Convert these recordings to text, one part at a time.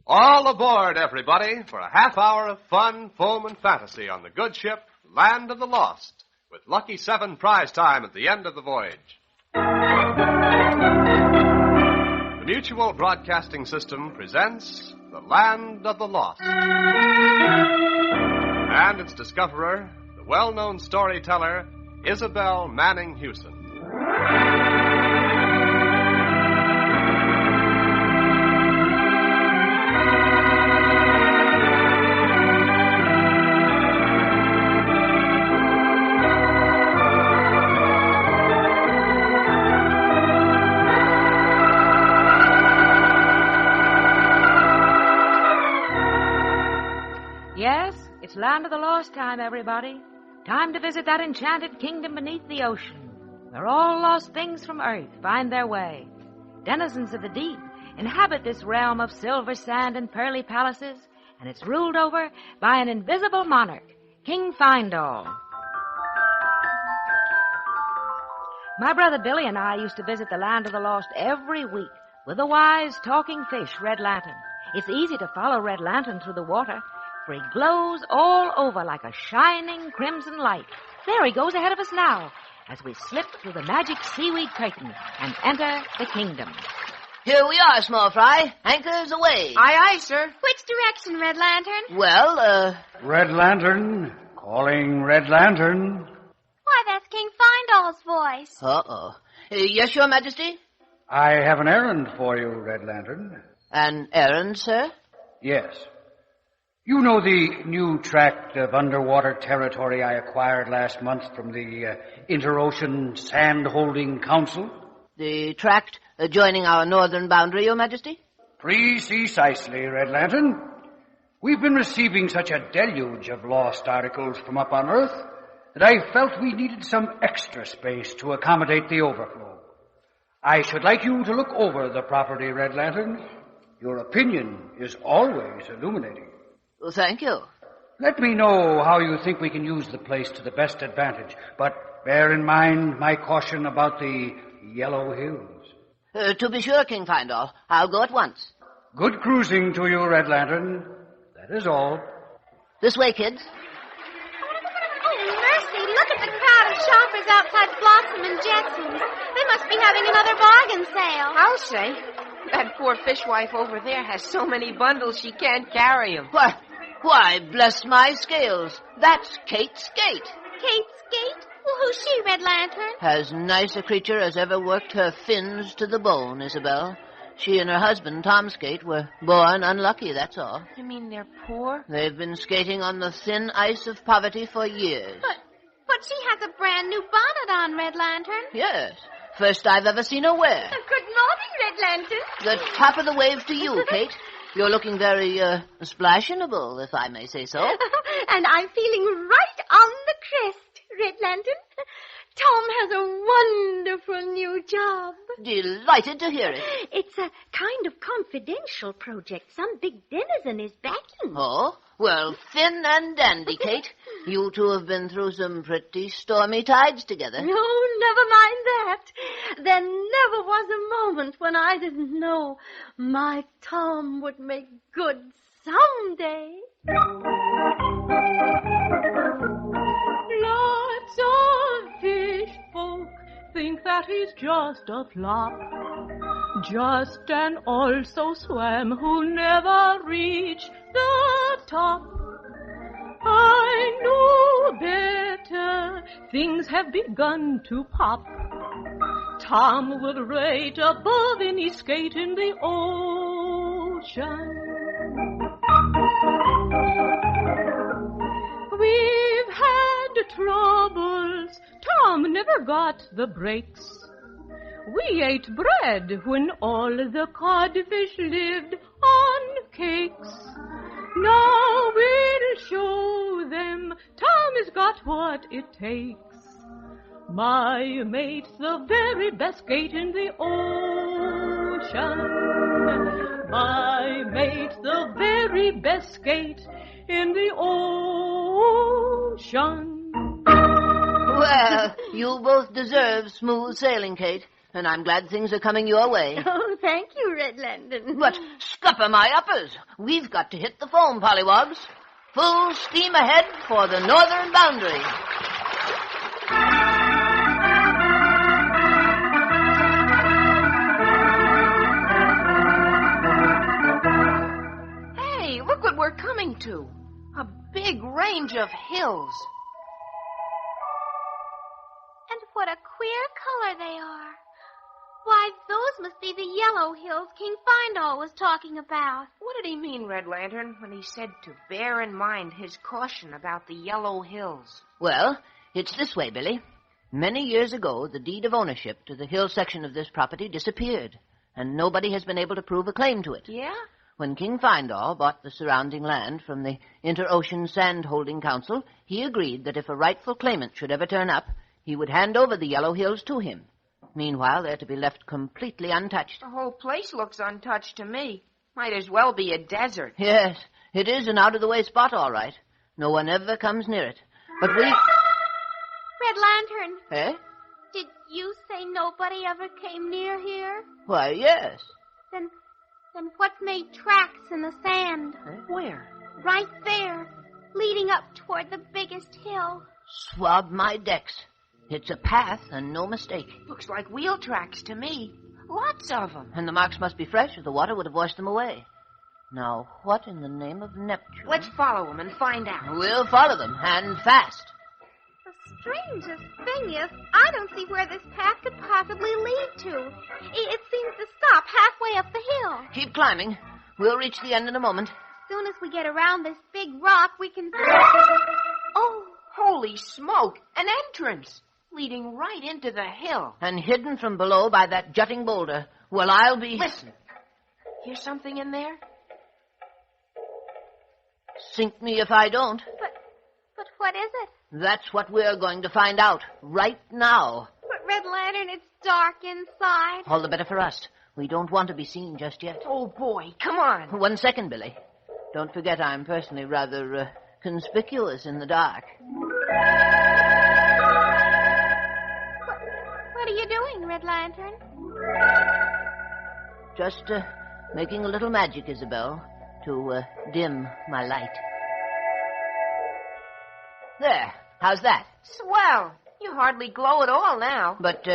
All aboard, everybody, for a half hour of fun, foam, and fantasy on the good ship Land of the Lost, with Lucky 7 prize time at the end of the voyage. The Mutual Broadcasting System presents The Land of the Lost. And its discoverer, the well-known storyteller, Isabel Manning Hewson. Yes, it's Land of the Lost time, everybody. Time to visit that enchanted kingdom beneath the ocean, where all lost things from Earth find their way. Denizens of the deep inhabit this realm of silver sand and pearly palaces, and it's ruled over by an invisible monarch, King Findall. My brother Billy and I used to visit the Land of the Lost every week with the wise talking fish, Red Lantern. It's easy to follow Red Lantern through the water, for he glows all over like a shining crimson light. There he goes ahead of us now, as we slip through the magic seaweed curtain and enter the kingdom. Here we are, Small Fry. Anchors away. Aye, aye, sir. Which direction, Red Lantern? Well, Red Lantern. Calling Red Lantern. Why, that's King Findall's voice. Uh-oh. Yes, Your Majesty? I have an errand for you, Red Lantern. An errand, sir? Yes. You know the new tract of underwater territory I acquired last month from the Inter-Ocean Sand-Holding Council? The tract adjoining our northern boundary, Your Majesty? Precisely, Red Lantern. We've been receiving such a deluge of lost articles from up on Earth that I felt we needed some extra space to accommodate the overflow. I should like you to look over the property, Red Lantern. Your opinion is always illuminating. Well, thank you. Let me know how you think we can use the place to the best advantage, but bear in mind my caution about the Yellow Hills. To be sure, King Findall. I'll go at once. Good cruising to you, Red Lantern. That is all. This way, kids. Oh, mercy, look at the crowd of shoppers outside Blossom and Jetson's. They must be having another bargain sale. I'll say. That poor fishwife over there has so many bundles she can't carry them. Why, bless my scales. That's Kate Skate. Kate Skate? Well, who's she, Red Lantern? As nice a creature as ever worked her fins to the bone, Isabel. She and her husband, Tom Skate, were born unlucky, that's all. You mean they're poor? They've been skating on the thin ice of poverty for years. But she has a brand new bonnet on, Red Lantern. Yes. First I've ever seen her wear. Good morning, Red Lantern. The top of the wave to you, Kate. You're looking very, splashionable, if I may say so. And I'm feeling right on the crest, Red Lantern. Tom has a wonderful new job. Delighted to hear it. It's a kind of confidential project some big denizen is backing. Oh? Well, thin and dandy, Kate. You two have been through some pretty stormy tides together. No, never mind that. There never was a moment when I didn't know my Tom would make good someday. Lots of fish folk think that he's just a flop, just an also swam who'll never reach the top. I knew better, things have begun to pop. Tom will rate above any skate in the ocean. We've had troubles, Tom never got the breaks. We ate bread when all the codfish lived on cakes. Now we'll show them Tom has got what it takes. My mate's the very best skate in the ocean. My mate's the very best skate in the ocean. Well, you both deserve smooth sailing, Kate. and I'm glad things are coming your way. Oh, thank you, Red Lantern. But scupper my uppers. We've got to hit the foam, Pollywogs. Full steam ahead for the northern boundary. Hey, look what we're coming to. A big range of hills. And what a queer color they are. Why, those must be the yellow hills King Findall was talking about. What did he mean, Red Lantern, when he said to bear in mind his caution about the yellow hills? Well, it's this way, Billy. Many years ago, the deed of ownership to the hill section of this property disappeared, and nobody has been able to prove a claim to it. Yeah? When King Findall bought the surrounding land from the Inter-Ocean Sand Holding Council, he agreed that if a rightful claimant should ever turn up, he would hand over the yellow hills to him. Meanwhile, they're to be left completely untouched. The whole place looks untouched to me. Might as well be a desert. Yes, it is an out-of-the-way spot, all right. No one ever comes near it. But we... Red Lantern, Eh? did you say nobody ever came near here? Why, yes. Then what made tracks in the sand? Where? Right there, leading up toward the biggest hill. Swab my decks. It's a path and no mistake. Looks like wheel tracks to me. Lots of them. And the marks must be fresh or the water would have washed them away. Now, what in the name of Neptune? Let's follow them and find out. We'll follow them, and fast. The strangest thing is, I don't see where this path could possibly lead to. It seems to stop halfway up the hill. Keep climbing. We'll reach the end in a moment. As soon as we get around this big rock, we can... Oh, holy smoke! An entrance leading right into the hill. And hidden from below by that jutting boulder. Well, I'll be... Listen. Hear something in there? Sink me if I don't. But what is it? That's what we're going to find out right now. But, Red Lantern, it's dark inside. All the better for us. We don't want to be seen just yet. Oh, boy, come on. 1 second, Billy. Don't forget I'm personally rather conspicuous in the dark. What are you doing, Red Lantern? Just making a little magic, Isabel, to dim my light. There. How's that? Swell. You hardly glow at all now. But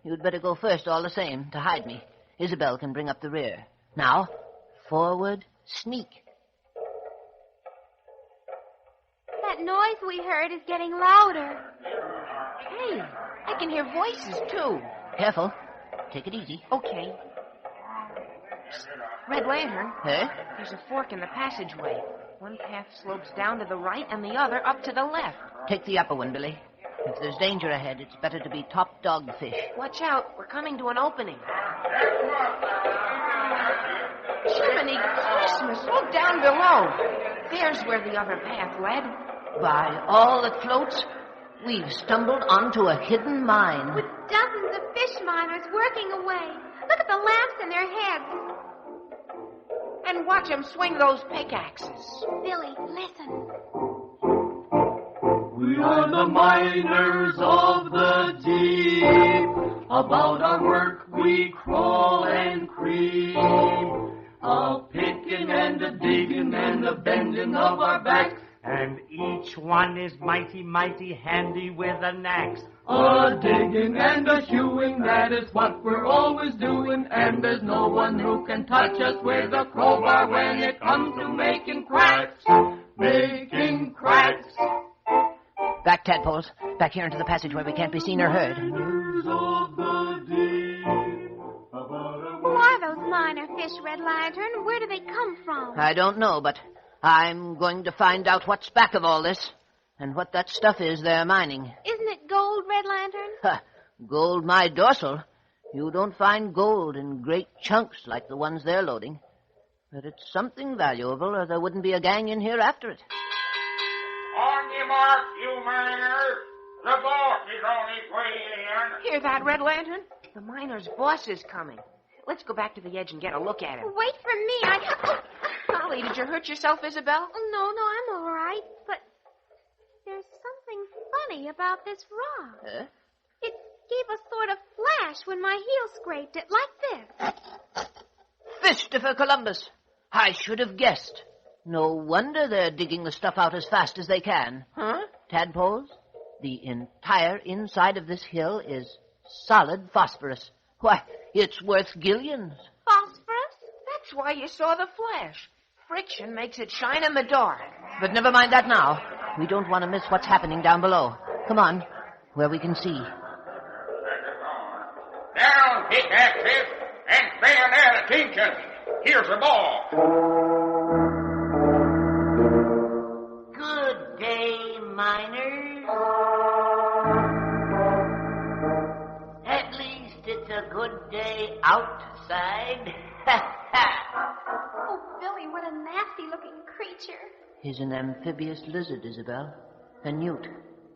you'd better go first all the same to hide me. Isabel can bring up the rear. Now, forward, sneak. That noise we heard is getting louder. Hey, I can hear voices, too. Careful. Take it easy. Okay. Red Lantern, Eh? there's a fork in the passageway. One path slopes down to the right and the other up to the left. Take the upper one, Billy. If there's danger ahead, it's better to be top dogfish. Watch out. We're coming to an opening. Jiminy Christmas, look down below. There's where the other path led. By all that floats, we've stumbled onto a hidden mine. With dozens of fish miners working away. Look at the lamps in their heads. And watch them swing those pickaxes. Billy, listen. We are the miners of the deep. About our work we crawl and creep. A picking and a digging and a bending of our backs. And each one is mighty, mighty handy with an axe. A digging and a hewing, that is what we're always doing. And there's no one who can touch us with a crowbar when it comes to making cracks. Making cracks. Back, tadpoles. Back here into the passage where we can't be seen or heard. Who are those miner fish, Red Lantern? Where do they come from? I don't know, but I'm going to find out what's back of all this and what that stuff is they're mining. Isn't it gold, Red Lantern? Ha! Gold my dorsal. You don't find gold in great chunks like the ones they're loading. But it's something valuable, or there wouldn't be a gang in here after it. On your mark, you miners. The boss is on his way in. Hear that, Red Lantern? The miner's boss is coming. Let's go back to the edge and get a look at him. Wait for me. Golly, did you hurt yourself, Isabel? Oh, no, I'm all right. But there's something funny about this rock. Huh? gave a sort of flash when my heel scraped it, like this. Christopher Columbus. I should have guessed. No wonder they're digging the stuff out as fast as they can. Huh? Tadpoles, the entire inside of this hill is solid phosphorus. Why, it's worth $gillions. Phosphorus? That's why you saw the flash. Friction makes it shine in the dark. But never mind that now. We don't want to miss what's happening down below. Come on, where we can see. Down, pickaxes, and bayonet attention. Here's the ball. Good day, miners. At least it's a good day outside. Oh, Billy, what a nasty-looking creature. He's an amphibious lizard, Isabel. A newt.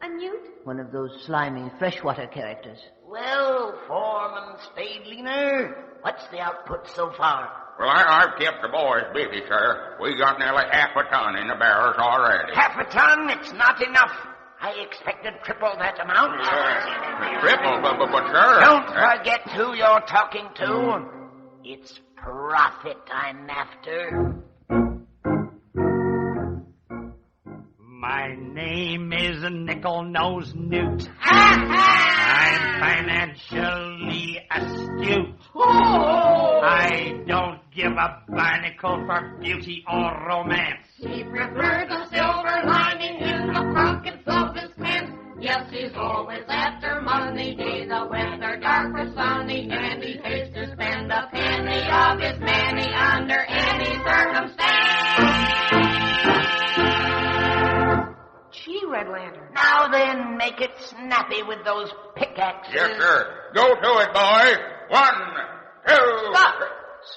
A newt? One of those slimy freshwater characters. Well, Foreman Spadeleaner, what's the output so far? Well, I've kept the boys busy, sir. We got nearly half a ton in the barrels already. Half a ton? It's not enough. I expected triple that amount. Triple, but sir... Don't forget who you're talking to. It's profit I'm after. My name is Nickel-Nose Newt. I'm financially astute. I don't give a barnacle for beauty or romance. He prefers a silver lining in the pockets of his pants. Yes, he's always after money, be the weather dark or sunny, and he hates to spend a penny of his money under any circumstance. Gee, Red Lantern. Now then, make it snappy with those pickaxes. Yes, sir. Go to it, boys. 1, 2... Stop!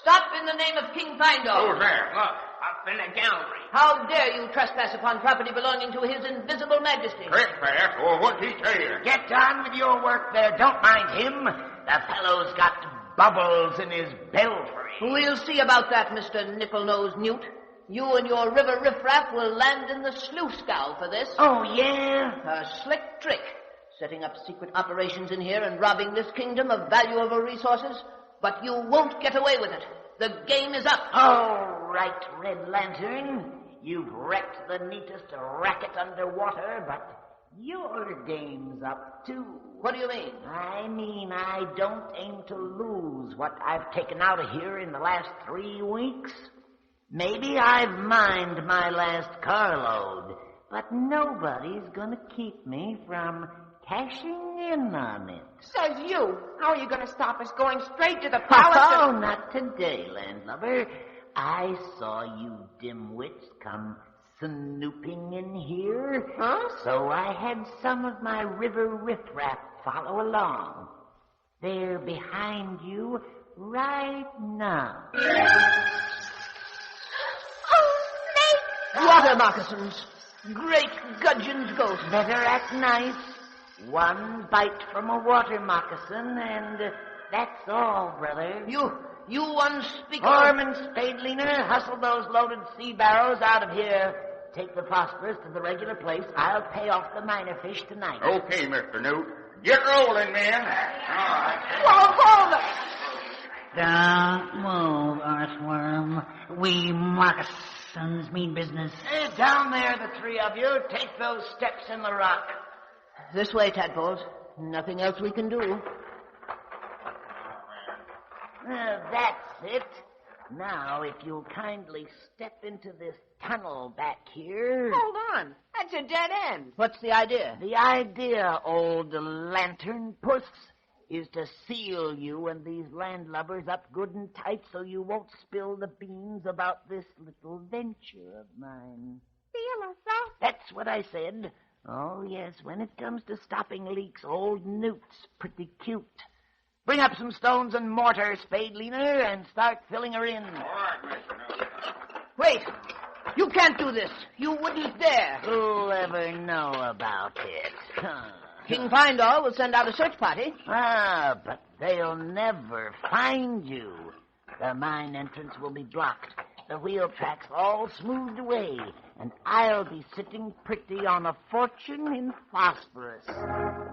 Stop in the name of King Findall. Who's that? Look, up in the gallery. How dare you trespass upon property belonging to His Invisible Majesty? Trespass? Well, what's he saying? Get on with your work there. Don't mind him. The fellow's got bubbles in his belfry. We'll see about that, Mr. Nickel-Nose Newt. You and your river riffraff will land in the sluice scow for this. Oh, yeah? A slick trick. Setting up secret operations in here and robbing this kingdom of valuable resources. But you won't get away with it. The game is up. All right, Red Lantern. You've wrecked the neatest racket underwater, but your game's up, too. What do you mean? I mean, I don't aim to lose what I've taken out of here in the last 3 weeks. Maybe I've mined my last carload, but nobody's gonna keep me from cashing in on it. Says you. How are you going to stop us going straight to the palace? Oh, not today, landlubber. I saw you dimwits come snooping in here. Huh? So I had some of my river riffraff follow along. They're behind you right now. Oh, snake! Water moccasins. Great gudgeon's ghost. Better act nice. One bite from a water moccasin, and that's all, brother. You unspeakable... Foreman Spadeleaner, hustle those loaded sea barrels out of here. Take the phosphorus to the regular place. I'll pay off the miner fish tonight. Okay, Mr. Newt. Get rolling, men. All right. Well, hold it. Don't move, earthworm. We moccasins mean business. Down there, the 3 of you. Take those steps in the rock. This way, Tadpoles. Nothing else we can do. That's it. Now, if you'll kindly step into this tunnel back here. Hold on. That's a dead end. What's the idea? The idea, old lantern puss, is to seal you and these landlubbers up good and tight so you won't spill the beans about this little venture of mine. Seal us up? That's what I said. Oh, yes, when it comes to stopping leaks, old Newt's pretty cute. Bring up some stones and mortar, Spadeleaner, and start filling her in. All right, Mr. Newt. Wait! You can't do this. You wouldn't dare. Who'll ever know about it? King Findall will send out a search party. But they'll never find you. The mine entrance will be blocked. the wheel tracks all smoothed away, and I'll be sitting pretty on a fortune in Phosphorus,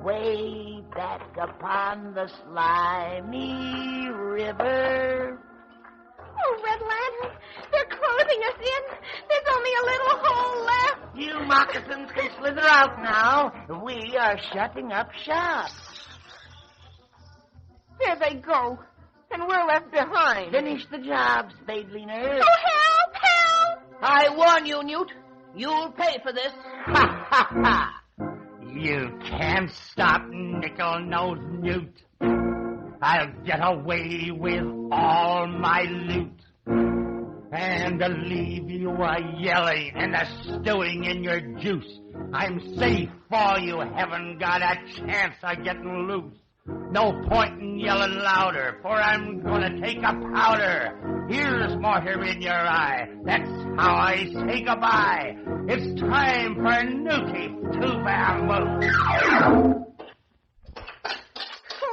way back upon the slimy river. Oh, Red Lantern, they're closing us in. There's only a little hole left. You moccasins can slither out now. We are shutting up shop. There they go. And we're left behind. Finish the job, spade leaner. Oh, help, help! I warn you, Newt. You'll pay for this. Ha, ha, ha! You can't stop Nickel-Nose Newt. I'll get away with all my loot. And leave you a-yelling and a-stewing in your juice. I'm safe, for you haven't got a chance of getting loose. No point in yelling louder, for I'm gonna take a powder. Here's mortar in your eye. That's how I say goodbye. It's time for Newty to bamboo.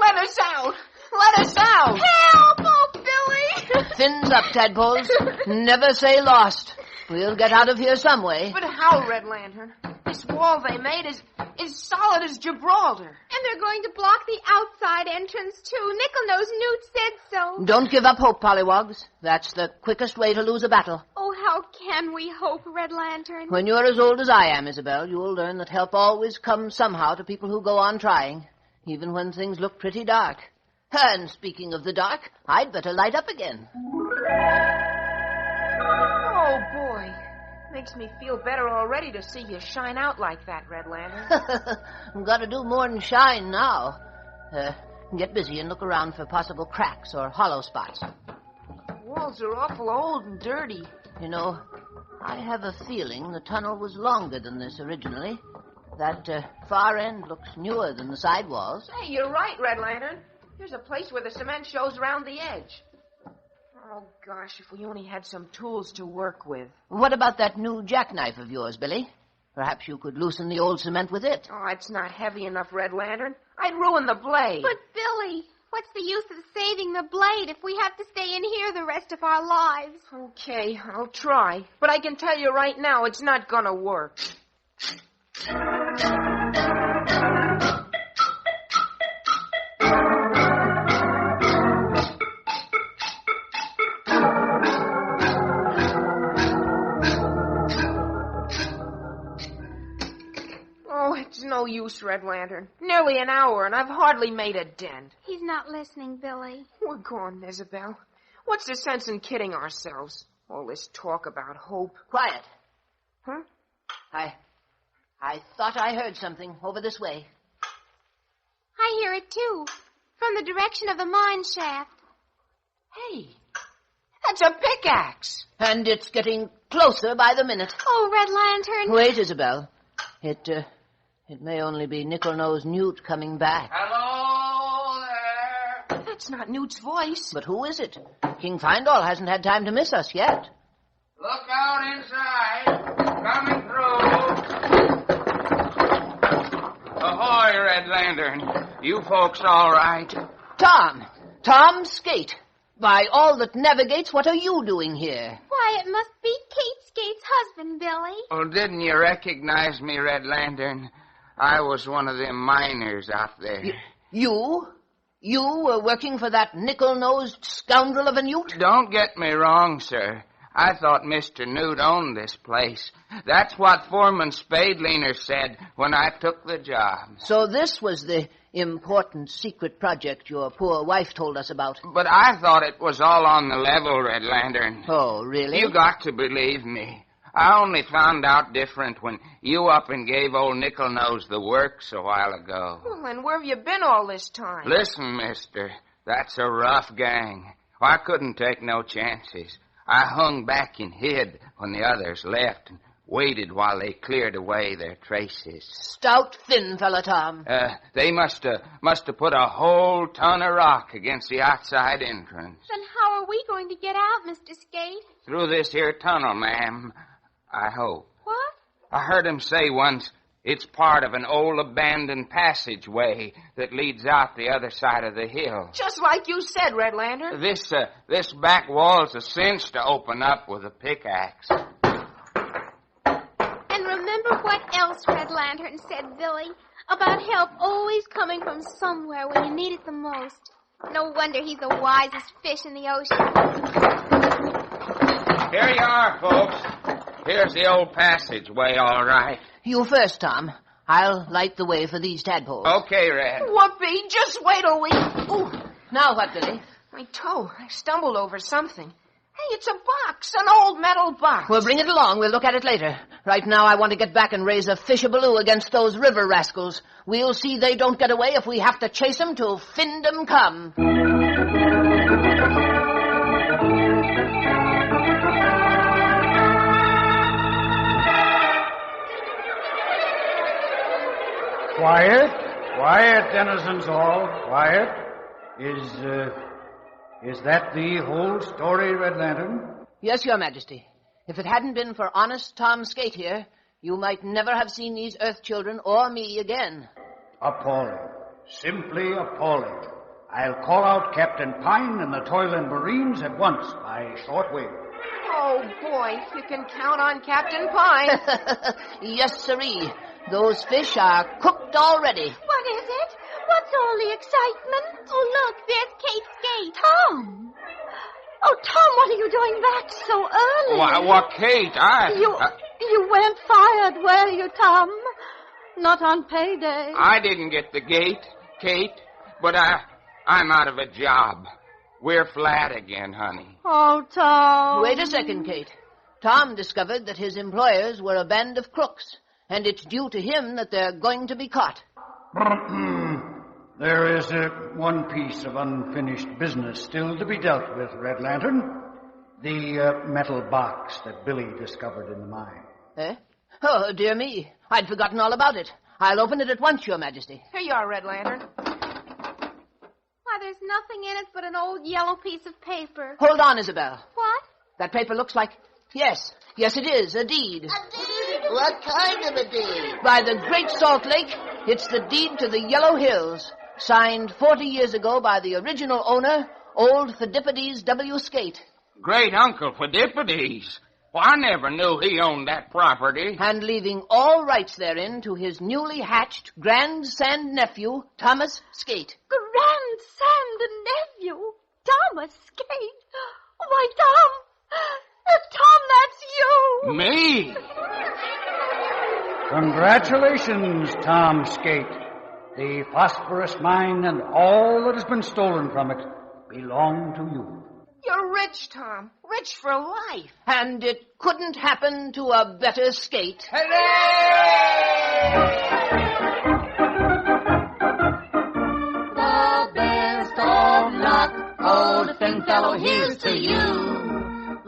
Let us out! Let us out! Help! Oh, Billy! Fins up, tadpoles. Never say lost. We'll get out of here some way. But how, Red Lantern? This wall they made is solid as Gibraltar. And they're going to block the outside entrance, too. Nickel-Nose Newt said so. Don't give up hope, Pollywogs. That's the quickest way to lose a battle. Oh, how can we hope, Red Lantern? When you're as old as I am, Isabel, you'll learn that help always comes somehow to people who go on trying, even when things look pretty dark. And speaking of the dark, I'd better light up again. Oh, boy. Makes me feel better already to see you shine out like that, Red Lantern. I've got to do more than shine now. Get busy and look around for possible cracks or hollow spots. The walls are awful old and dirty. You know, I have a feeling the tunnel was longer than this originally. That far end looks newer than the side walls. Hey, you're right, Red Lantern. There's a place where the cement shows around the edge. Oh, gosh, if we only had some tools to work with. What about that new jackknife of yours, Billy? Perhaps you could loosen the old cement with it. Oh, it's not heavy enough, Red Lantern. I'd ruin the blade. But, Billy, what's the use of saving the blade if we have to stay in here the rest of our lives? Okay, I'll try. But I can tell you right now, it's not gonna work. It's no use, Red Lantern. Nearly an hour, and I've hardly made a dent. He's not listening, Billy. We're gone, Isabel. What's the sense in kidding ourselves? All this talk about hope. Quiet. Huh? I thought I heard something over this way. I hear it, too. From the direction of the mine shaft. Hey, that's a pickaxe. And it's getting closer by the minute. Oh, Red Lantern. Wait, Isabel. It may only be Nickel-Nose Newt coming back. Hello there. That's not Newt's voice. But who is it? King Findall hasn't had time to miss us yet. Look out inside. Coming through. Ahoy, Red Lantern. You folks all right? Tom Skate. By all that navigates, what are you doing here? Why, it must be Kate Skate's husband, Billy. Oh, didn't you recognize me, Red Lantern? I was one of them miners out there. You? You were working for that nickel-nosed scoundrel of a Newt? Don't get me wrong, sir. I thought Mr. Newt owned this place. That's what Foreman Spade Leaner said when I took the job. So this was the important secret project your poor wife told us about. But I thought it was all on the level, Red Lantern. Oh, really? You got to believe me. I only found out different when you up and gave old Nickel-Nose the works a while ago. Well, and where have you been all this time? Listen, mister, that's a rough gang. I couldn't take no chances. I hung back and hid when the others left and waited while they cleared away their traces. Stout, thin fella, Tom. They must have put a whole ton of rock against the outside entrance. Then how are we going to get out, Mr. Skate? Through this here tunnel, ma'am. I hope. What? I heard him say once, It's part of an old abandoned passageway that leads out the other side of the hill. Just like you said, Red Lantern. This back wall's a cinch to open up with a pickaxe. And remember what else Red Lantern said, Billy? About help always coming from somewhere when you need it the most. No wonder he's the wisest fish in the ocean. Here you are, folks. Here's the old passageway, all right. You first, Tom. I'll light the way for these tadpoles. Okay, Red. Whoopee, just wait till we... Ooh, Now what, Billy? my toe. I stumbled over something. Hey, it's a box, an old metal box. Well, bring it along. We'll look at it later. Right now, I want to get back and raise a fishabaloo against those river rascals. We'll see they don't get away if we have to chase them till Findom come. Quiet, denizens all. Quiet. Is that the whole story, Red Lantern? Yes, Your Majesty. If it hadn't been for honest Tom Skate here, you might never have seen these Earth children or me again. Appalling. Simply appalling. I'll call out Captain Pine and the Toyland Marines at once by shortwave. Oh, boy, you can count on Captain Pine. Yes, sirree. Those fish are cooked already. What is it? What's all the excitement? Oh, look, there's Kate Skate. Tom! Oh, Tom, what are you doing back so early? What, Kate? You weren't fired, were you, Tom? Not on payday. I didn't get the gate, Kate, but I'm out of a job. We're flat again, honey. Oh, Tom. Wait a second, Kate. Tom discovered that his employers were a band of crooks, and it's due to him that they're going to be caught. There is one piece of unfinished business still to be dealt with, Red Lantern. The metal box that Billy discovered in the mine. Eh? Oh, dear me. I'd forgotten all about it. I'll open it at once, Your Majesty. Here you are, Red Lantern. Why, there's nothing in it but an old yellow piece of paper. Hold on, Isabel. What? That paper looks like... Yes, it is, a deed. A deed? What kind of a deed? By the Great Salt Lake, it's the deed to the Yellow Hills, signed 40 years ago by the original owner, old Phidippides W. Skate. Great Uncle Phidippides. Well, I never knew he owned that property. And leaving all rights therein to his newly hatched grand-sand nephew, Thomas Skate. Grand-sand nephew? Thomas Skate? Why, Tom... Tom, that's you! Me? Congratulations, Tom Skate. The Phosphorus mine and all that has been stolen from it belong to you. You're rich, Tom. Rich for life. And it couldn't happen to a better Skate. The best of luck, old thin fellow, here's to you.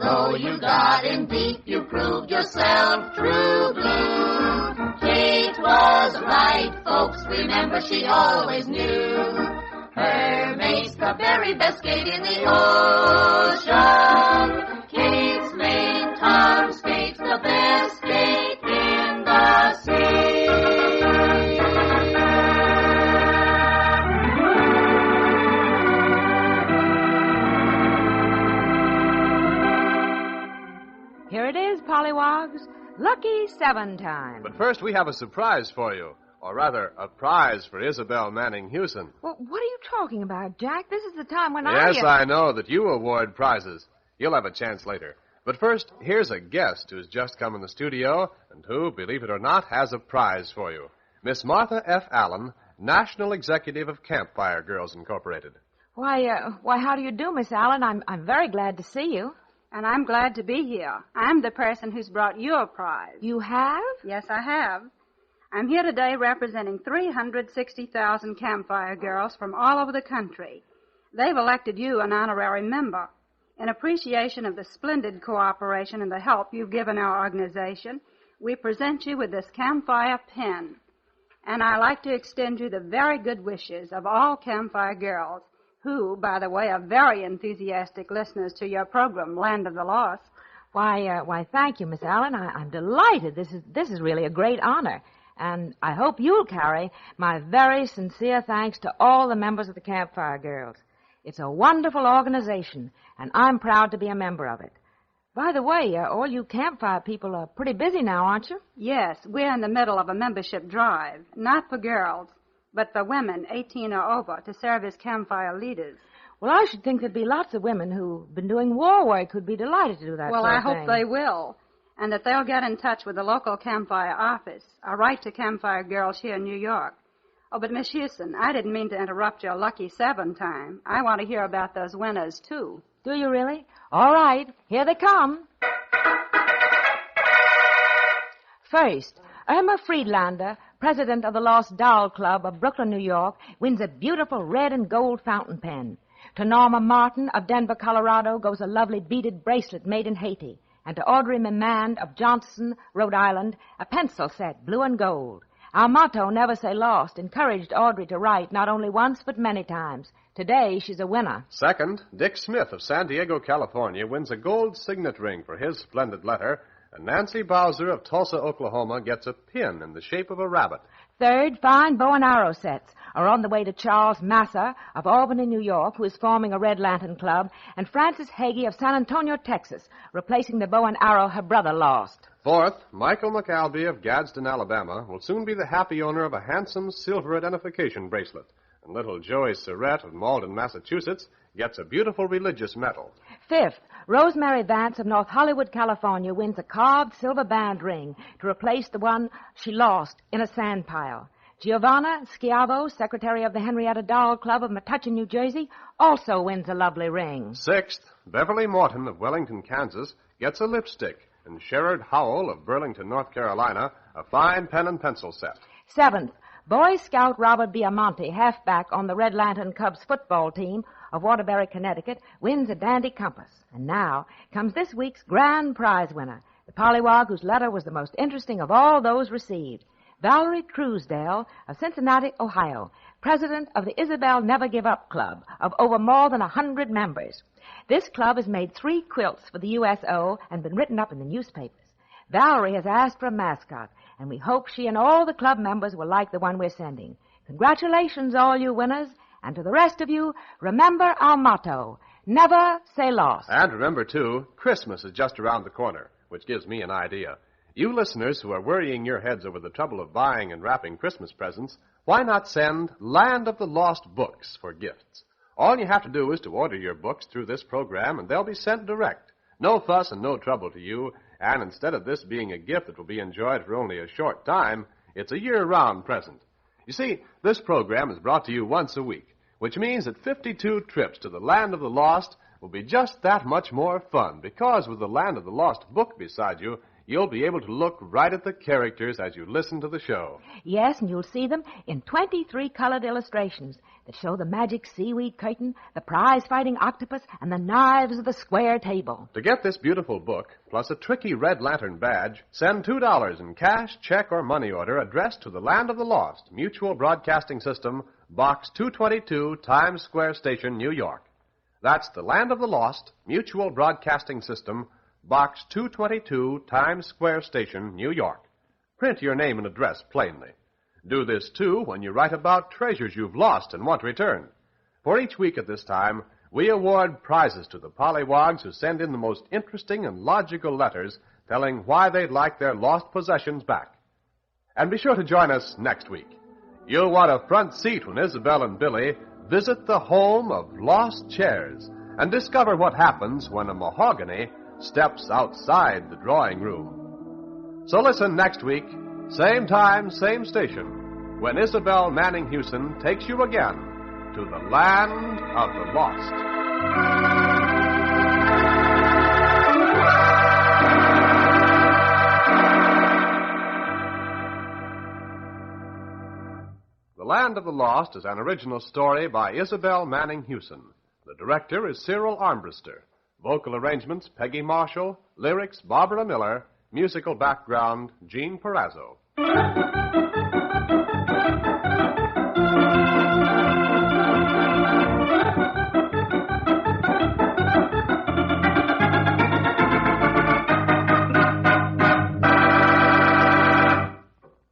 Though you got in deep, you proved yourself true blue. Kate was right, folks, remember she always knew. Her mate's the very best skate in the ocean. Kate's mate, Tom Skate's the best skate in the sea. Here it is, Pollywogs. Lucky 7 time. But first, we have a surprise for you. Or rather, a prize for Isabel Manning Hewson. Well, what are you talking about, Jack? This is the time when Yes, I know that you award prizes. You'll have a chance later. But first, here's a guest who's just come in the studio and who, believe it or not, has a prize for you. Miss Martha F. Allen, National Executive of Campfire Girls Incorporated. Why, how do you do, Miss Allen? I'm very glad to see you. And I'm glad to be here. I'm the person who's brought you a prize. You have? Yes, I have. I'm here today representing 360,000 campfire girls from all over the country. They've elected you an honorary member. In appreciation of the splendid cooperation and the help you've given our organization, we present you with this campfire pin. And I'd like to extend you the very good wishes of all campfire girls, who, by the way, are very enthusiastic listeners to your program, Land of the Lost. Why, thank you, Miss Allen. I'm delighted. This is really a great honor. And I hope you'll carry my very sincere thanks to all the members of the Campfire Girls. It's a wonderful organization, and I'm proud to be a member of it. By the way, all you Campfire people are pretty busy now, aren't you? Yes, we're in the middle of a membership drive, not for girls, but for women 18 or over to serve as Campfire leaders. Well, I should think there'd be lots of women who've been doing war work who'd be delighted to do that Well, sort I of hope thing. they will, and that they'll get in touch with the local Campfire office or write to Campfire Girls here in New York. Oh, but Miss Houston, I didn't mean to interrupt your lucky 7 time. I want to hear about those winners, too. Do you really? All right, here they come. First, Irma Friedlander, president of the Lost Doll Club of Brooklyn, New York, wins a beautiful red and gold fountain pen. To Norma Martin of Denver, Colorado, goes a lovely beaded bracelet made in Haiti. And to Audrey Memand of Johnston, Rhode Island, a pencil set, blue and gold. Our motto, Never Say Lost, encouraged Audrey to write not only once but many times. Today, she's a winner. Second, Dick Smith of San Diego, California, wins a gold signet ring for his splendid letter, and Nancy Bowser of Tulsa, Oklahoma, gets a pin in the shape of a rabbit. Third, fine bow and arrow sets are on the way to Charles Massa of Albany, New York, who is forming a Red Lantern Club, and Francis Hagee of San Antonio, Texas, replacing the bow and arrow her brother lost. Fourth, Michael McAlvey of Gadsden, Alabama, will soon be the happy owner of a handsome silver identification bracelet. And little Joey Surratt of Malden, Massachusetts, gets a beautiful religious medal. Fifth, Rosemary Vance of North Hollywood, California, wins a carved silver band ring to replace the one she lost in a sand pile. Giovanna Schiavo, secretary of the Henrietta Doll Club of Metuchen, New Jersey, also wins a lovely ring. Sixth, Beverly Morton of Wellington, Kansas, gets a lipstick, and Sherrod Howell of Burlington, North Carolina, a fine pen and pencil set. Seventh, Boy Scout Robert Biamonte, halfback on the Red Lantern Cubs football team of Waterbury, Connecticut, wins a dandy compass. And now comes this week's grand prize winner, the pollywog whose letter was the most interesting of all those received. Valerie Truesdale of Cincinnati, Ohio, president of the Isabel Never Give Up Club of over more than 100 members. This club has made 3 quilts for the USO and been written up in the newspapers. Valerie has asked for a mascot, and we hope she and all the club members will like the one we're sending. Congratulations, all you winners, and to the rest of you, remember our motto, never say lost. And remember, too, Christmas is just around the corner, which gives me an idea. You listeners who are worrying your heads over the trouble of buying and wrapping Christmas presents, why not send Land of the Lost books for gifts? All you have to do is to order your books through this program, and they'll be sent direct. No fuss and no trouble to you, and instead of this being a gift that will be enjoyed for only a short time, it's a year-round present. You see, this program is brought to you once a week, which means that 52 trips to the Land of the Lost will be just that much more fun, because with the Land of the Lost book beside you, you'll be able to look right at the characters as you listen to the show. Yes, and you'll see them in 23 colored illustrations that show the magic seaweed curtain, the prize-fighting octopus, and the knives of the square table. To get this beautiful book, plus a tricky Red Lantern badge, send $2 in cash, check, or money order addressed to the Land of the Lost, Mutual Broadcasting System, Box 222, Times Square Station, New York. That's the Land of the Lost, Mutual Broadcasting System, Box 222, Times Square Station, New York. Print your name and address plainly. Do this, too, when you write about treasures you've lost and want returned. For each week at this time, we award prizes to the pollywogs who send in the most interesting and logical letters telling why they'd like their lost possessions back. And be sure to join us next week. You'll want a front seat when Isabel and Billy visit the home of lost chairs and discover what happens when a mahogany steps outside the drawing room. So listen next week, same time, same station, when Isabel Manning Hewson takes you again to the Land of the Lost. The Land of the Lost is an original story by Isabel Manning Hewson. The director is Cyril Armbruster. Vocal arrangements, Peggy Marshall. Lyrics, Barbara Miller. Musical background, Gene Perazzo.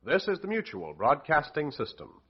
This This is the Mutual Broadcasting System.